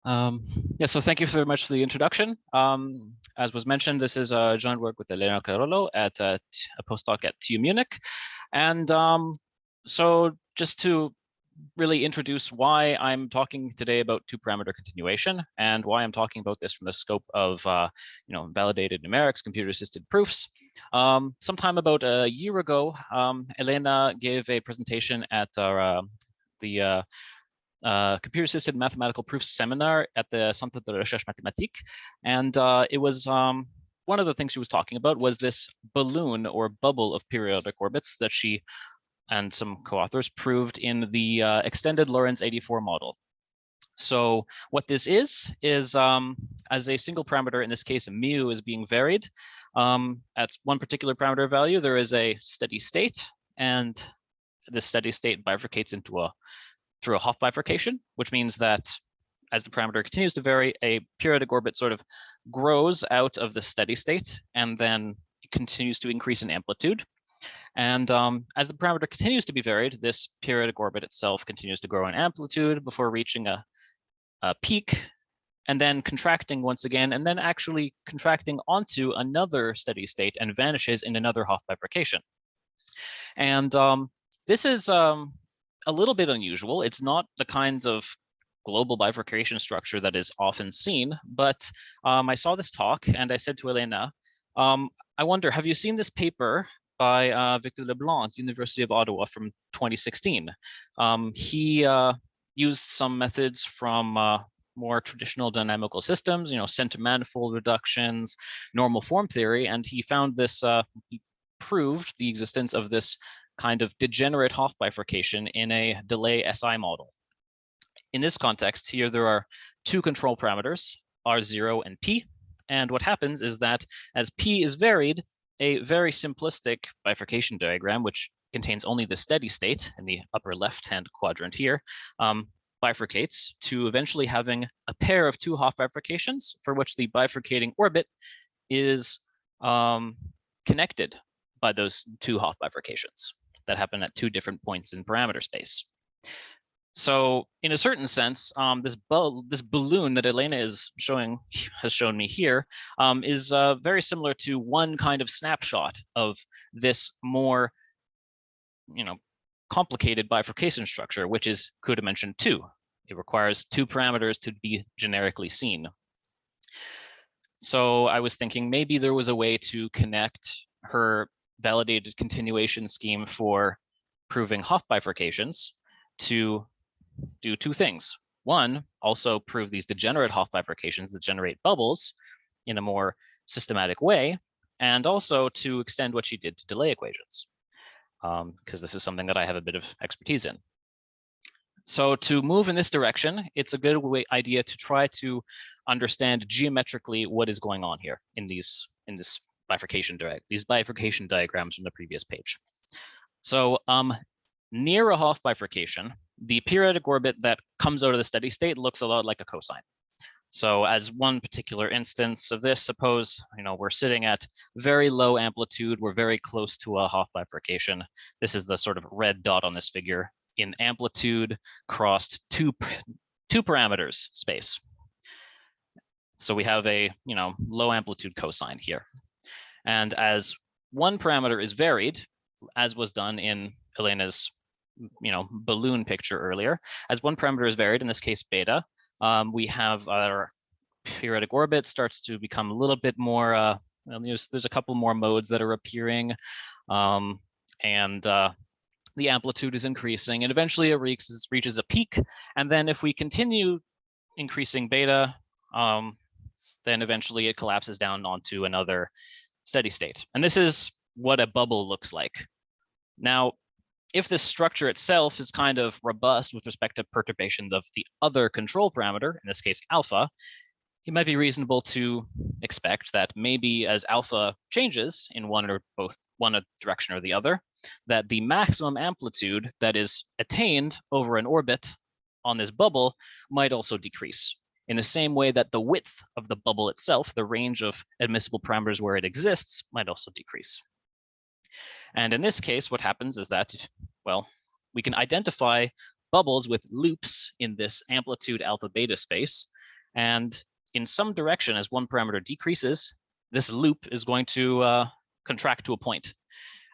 Um, yeah, so thank you very much for the introduction. As was mentioned, this is a joint work with Elena Carollo at a postdoc at TU Munich. And so just to really introduce why I'm talking today about two-parameter continuation and why I'm talking about this from the scope of validated numerics, computer-assisted proofs. Sometime about a year ago, Elena gave a presentation at the computer-assisted mathematical proofs seminar at the Centre de Recherche Mathématique, and it was one of the things she was talking about was this balloon or bubble of periodic orbits that she and some co-authors proved in the extended Lorentz 84 model. So what this is as a single parameter, in this case, mu is being varied. At one particular parameter value, there is a steady state, and the steady state bifurcates into through a Hopf bifurcation, which means that as the parameter continues to vary, a periodic orbit sort of grows out of the steady state and then continues to increase in amplitude. And as the parameter continues to be varied, this periodic orbit itself continues to grow in amplitude before reaching a peak and then contracting once again, and then actually contracting onto another steady state and vanishes in another Hopf bifurcation. And this is a little bit unusual. It's not the kinds of global bifurcation structure that is often seen, but I saw this talk and I said to Elena, I wonder, have you seen this paper by Victor Leblanc at University of Ottawa from 2016? He used some methods from more traditional dynamical systems, center manifold reductions, normal form theory, and he found this, he proved the existence of this kind of degenerate Hopf bifurcation in a delay SI model. In this context here, there are two control parameters, R0 and P. And what happens is that as P is varied, a very simplistic bifurcation diagram, which contains only the steady state in the upper left-hand quadrant here, bifurcates to eventually having a pair of two Hopf bifurcations for which the bifurcating orbit is connected by those two Hopf bifurcations that happen at two different points in parameter space. So in a certain sense, this balloon that Elena has shown me here is very similar to one kind of snapshot of this more complicated bifurcation structure, which is co-dimension 2. It requires two parameters to be generically seen. So I was thinking maybe there was a way to connect her validated continuation scheme for proving Hopf bifurcations to do two things. One, also prove these degenerate Hopf bifurcations that generate bubbles in a more systematic way, and also to extend what she did to delay equations, because this is something that I have a bit of expertise in. So to move in this direction, it's a good idea to try to understand geometrically what is going on here in this these bifurcation diagrams from the previous page. So near a Hopf bifurcation, the periodic orbit that comes out of the steady state looks a lot like a cosine. So as one particular instance of this, suppose we're sitting at very low amplitude, we're very close to a Hopf bifurcation. This is the sort of red dot on this figure in amplitude crossed two parameters space. So we have a low amplitude cosine here. And as one parameter is varied, as was done in Elena's balloon picture earlier, as one parameter is varied, in this case beta, we have our periodic orbit starts to become a little bit more, there's a couple more modes that are appearing, and the amplitude is increasing, and eventually it reaches a peak. And then if we continue increasing beta, then eventually it collapses down onto another steady state. And this is what a bubble looks like. Now, if this structure itself is kind of robust with respect to perturbations of the other control parameter, in this case alpha, it might be reasonable to expect that maybe as alpha changes in one direction or the other, that the maximum amplitude that is attained over an orbit on this bubble might also decrease, in the same way that the width of the bubble itself, the range of admissible parameters where it exists, might also decrease. And in this case, what happens is that, well, we can identify bubbles with loops in this amplitude alpha beta space And in some direction, as one parameter decreases, this loop is going to contract to a point.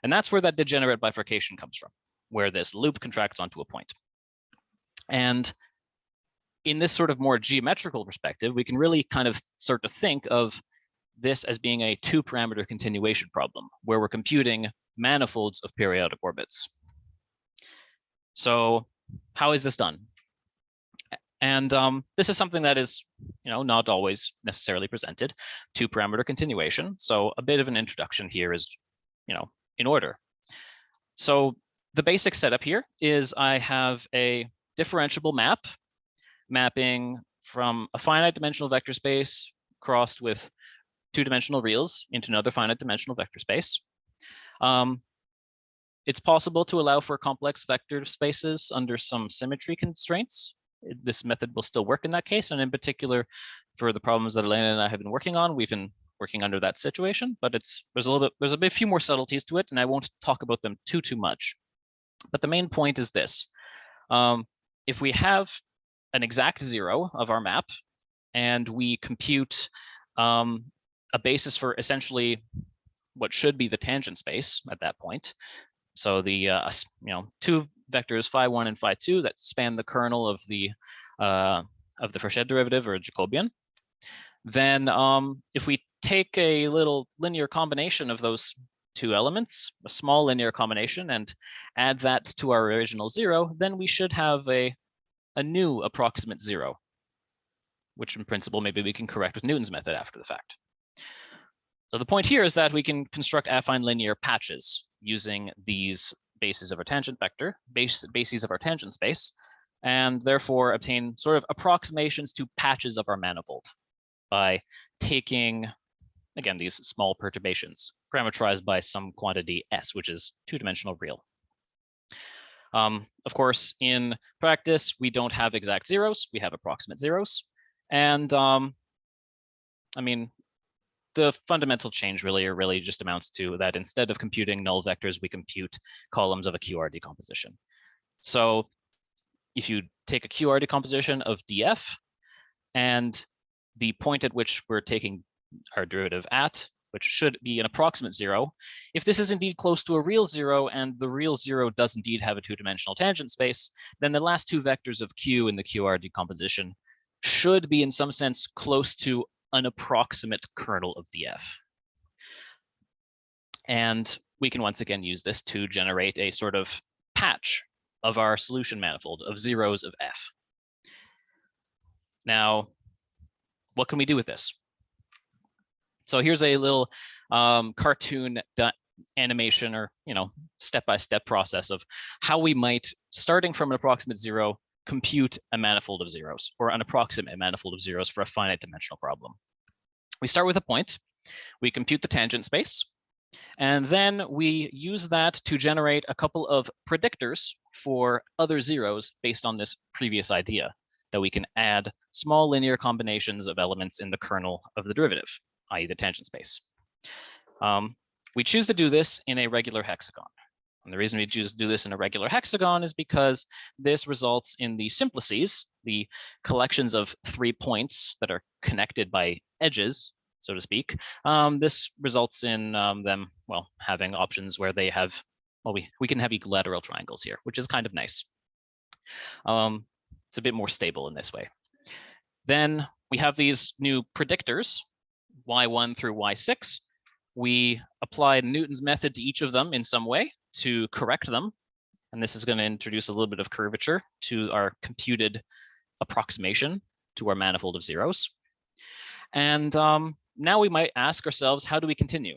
And that's where that degenerate bifurcation comes from, where this loop contracts onto a point. And in this sort of more geometrical perspective, we can really kind of start to think of this as being a two-parameter continuation problem, where we're computing manifolds of periodic orbits. So how is this done? And this is something that is, not always necessarily presented. Two-parameter continuation. So a bit of an introduction here is, in order. So the basic setup here is I have a differentiable map mapping from a finite dimensional vector space crossed with two-dimensional reals into another finite dimensional vector space. It's possible to allow for complex vector spaces under some symmetry constraints. This method will still work in that case, and in particular, for the problems that Elena and I have been working on, we've been working under that situation. But there's a few more subtleties to it, and I won't talk about them too much. But the main point is this: if we have an exact zero of our map, and we compute a basis for essentially what should be the tangent space at that point. So the two vectors phi1 and phi2 that span the kernel of the Fréchet derivative or Jacobian. Then if we take a little linear combination of those two elements, a small linear combination, and add that to our original zero, then we should have a new approximate zero, which in principle maybe we can correct with Newton's method after the fact. So the point here is that we can construct affine linear patches using these bases of our tangent vector, bases of our tangent space, and therefore obtain sort of approximations to patches of our manifold by taking, again, these small perturbations parameterized by some quantity S, which is two-dimensional real. Of course, in practice, we don't have exact zeros, we have approximate zeros. And I mean, the fundamental change really just amounts to that instead of computing null vectors, we compute columns of a QR decomposition. So if you take a QR decomposition of df and the point at which we're taking our derivative at, which should be an approximate zero, if this is indeed close to a real zero and the real zero does indeed have a two-dimensional tangent space, then the last two vectors of q in the QR decomposition should be in some sense close to an approximate kernel of df. And we can once again use this to generate a sort of patch of our solution manifold of zeros of f. Now, what can we do with this? So here's a little cartoon animation or step-by-step process of how we might, starting from an approximate zero, compute a manifold of zeros or an approximate manifold of zeros for a finite dimensional problem. We start with a point, we compute the tangent space, and then we use that to generate a couple of predictors for other zeros based on this previous idea that we can add small linear combinations of elements in the kernel of the derivative, i.e. the tangent space. We choose to do this in a regular hexagon. And the reason we choose to do this in a regular hexagon is because this results in the simplices, the collections of 3 points that are connected by edges, so to speak. This results in them, well, having options where they have, well, we can have equilateral triangles here, which is kind of nice. It's a bit more stable in this way. Then we have these new predictors, y1 through y6. We apply Newton's method to each of them in some way to correct them. And this is going to introduce a little bit of curvature to our computed approximation to our manifold of zeros. And now we might ask ourselves, how do we continue?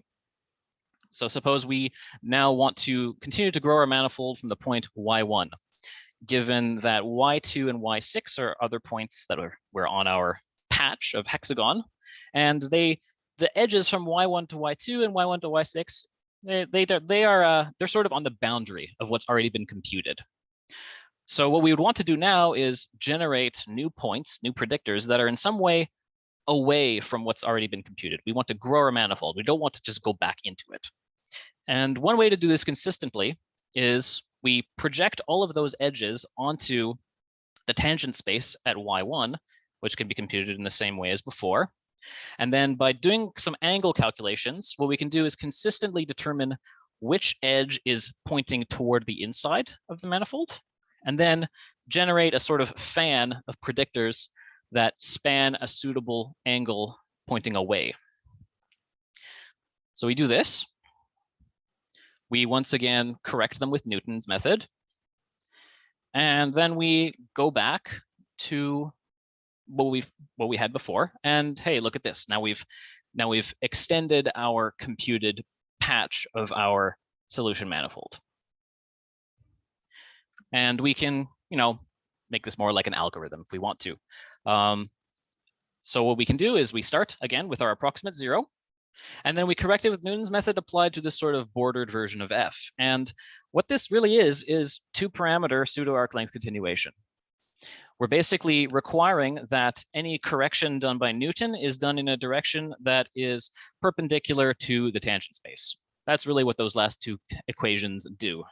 So suppose we now want to continue to grow our manifold from the point y1, given that y2 and y6 are other points that we're on our patch of hexagon, and the edges from y1 to y2 and y1 to y6, they're sort of on the boundary of what's already been computed. So what we would want to do now is generate new points, new predictors that are in some way away from what's already been computed. We want to grow our manifold. We don't want to just go back into it. And one way to do this consistently is we project all of those edges onto the tangent space at y1, which can be computed in the same way as before. And then by doing some angle calculations, what we can do is consistently determine which edge is pointing toward the inside of the manifold, and then generate a sort of fan of predictors that span a suitable angle pointing away. So we do this. We once again correct them with Newton's method. And then we go back to what we had before. And hey, look at this. Now we've extended our computed patch of our solution manifold. And we can, make this more like an algorithm if we want to. So what we can do is we start again with our approximate 0, and then we correct it with Newton's method applied to this sort of bordered version of f. And what this really is 2-parameter pseudo-arc length continuation. We're basically requiring that any correction done by Newton is done in a direction that is perpendicular to the tangent space. That's really what those last two equations do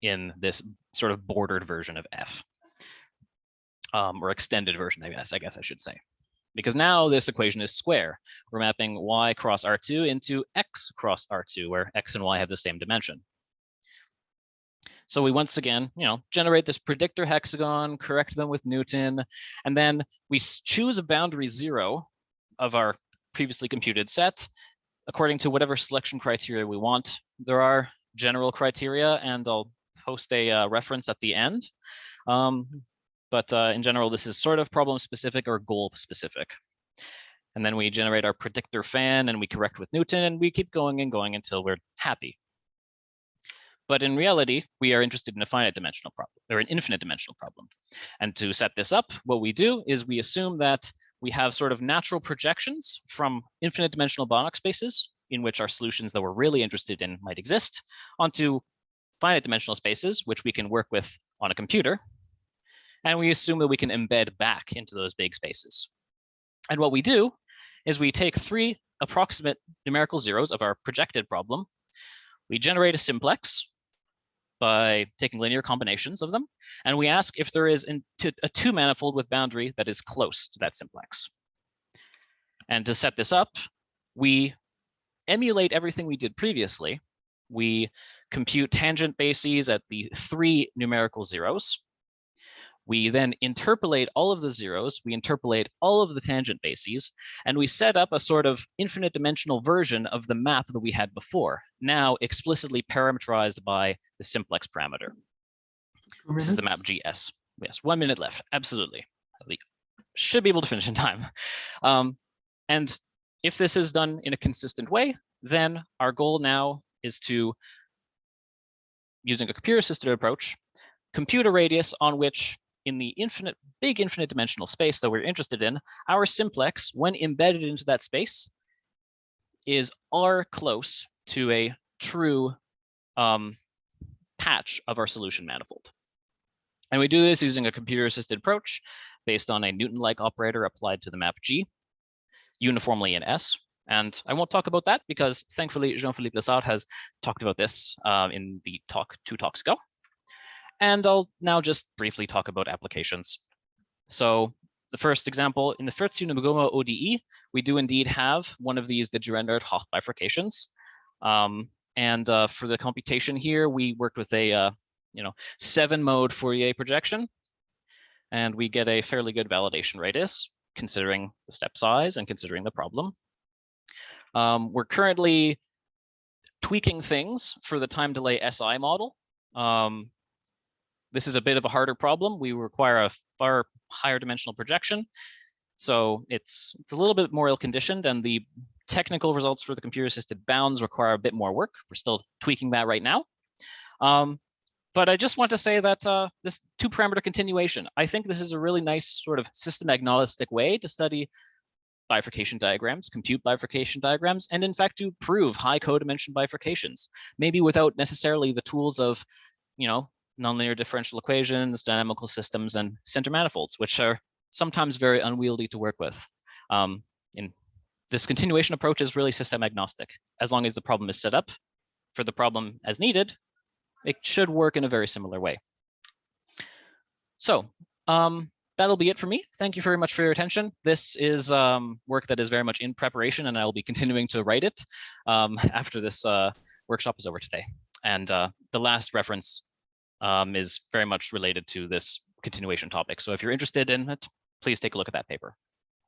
in this sort of bordered version of f, or extended version, I guess I should say. Because now this equation is square. We're mapping y cross R2 into x cross R2, where x and y have the same dimension. So we once again, generate this predictor hexagon, correct them with Newton, and then we choose a boundary 0 of our previously computed set according to whatever selection criteria we want. There are general criteria, and I'll post a reference at the end. But in general, this is sort of problem specific or goal specific. And then we generate our predictor fan and we correct with Newton, and we keep going and going until we're happy. But in reality, we are interested in a finite dimensional problem or an infinite dimensional problem. And to set this up, what we do is we assume that we have sort of natural projections from infinite dimensional Banach spaces in which our solutions that we're really interested in might exist onto finite dimensional spaces, which we can work with on a computer. And we assume that we can embed back into those big spaces. And what we do is we take 3 approximate numerical zeros of our projected problem. We generate a simplex by taking linear combinations of them. And we ask if there is a 2-manifold with boundary that is close to that simplex. And to set this up, we emulate everything we did previously. We compute tangent bases at the 3 numerical zeros. We then interpolate all of the zeros, we interpolate all of the tangent bases, and we set up a sort of infinite dimensional version of the map that we had before, now explicitly parameterized by the simplex parameter. This is the map GS. Yes, 1 minute left, absolutely. We should be able to finish in time. And if this is done in a consistent way, then our goal now is to, using a computer-assisted approach, compute a radius on which in the big infinite dimensional space that we're interested in, our simplex, when embedded into that space, is R close to a true patch of our solution manifold. And we do this using a computer-assisted approach based on a Newton-like operator applied to the map G, uniformly in S. And I won't talk about that because thankfully Jean-Philippe Lessard has talked about this in the talk 2 talks ago. And I'll now just briefly talk about applications. So the first example, in the Fürth-Nagomo ODE, we do indeed have one of these de Girard-Hoff bifurcations. And for the computation here, we worked with a 7-mode Fourier projection, and we get a fairly good validation radius, considering the step size and considering the problem. We're currently tweaking things for the time delay SI model. This is a bit of a harder problem. We require a far higher dimensional projection. So it's a little bit more ill-conditioned, and the technical results for the computer-assisted bounds require a bit more work. We're still tweaking that right now. But I just want to say that this 2-parameter continuation, I think this is a really nice sort of system-agnostic way to study bifurcation diagrams, compute bifurcation diagrams, and in fact to prove high codimension bifurcations, maybe without necessarily the tools of, nonlinear differential equations, dynamical systems, and center manifolds, which are sometimes very unwieldy to work with. In this continuation approach is really system agnostic. As long as the problem is set up for the problem as needed, it should work in a very similar way. So that'll be it for me. Thank you very much for your attention. This is work that is very much in preparation, and I will be continuing to write it after this workshop is over today. And the last reference is very much related to this continuation topic. So if you're interested in it, please take a look at that paper.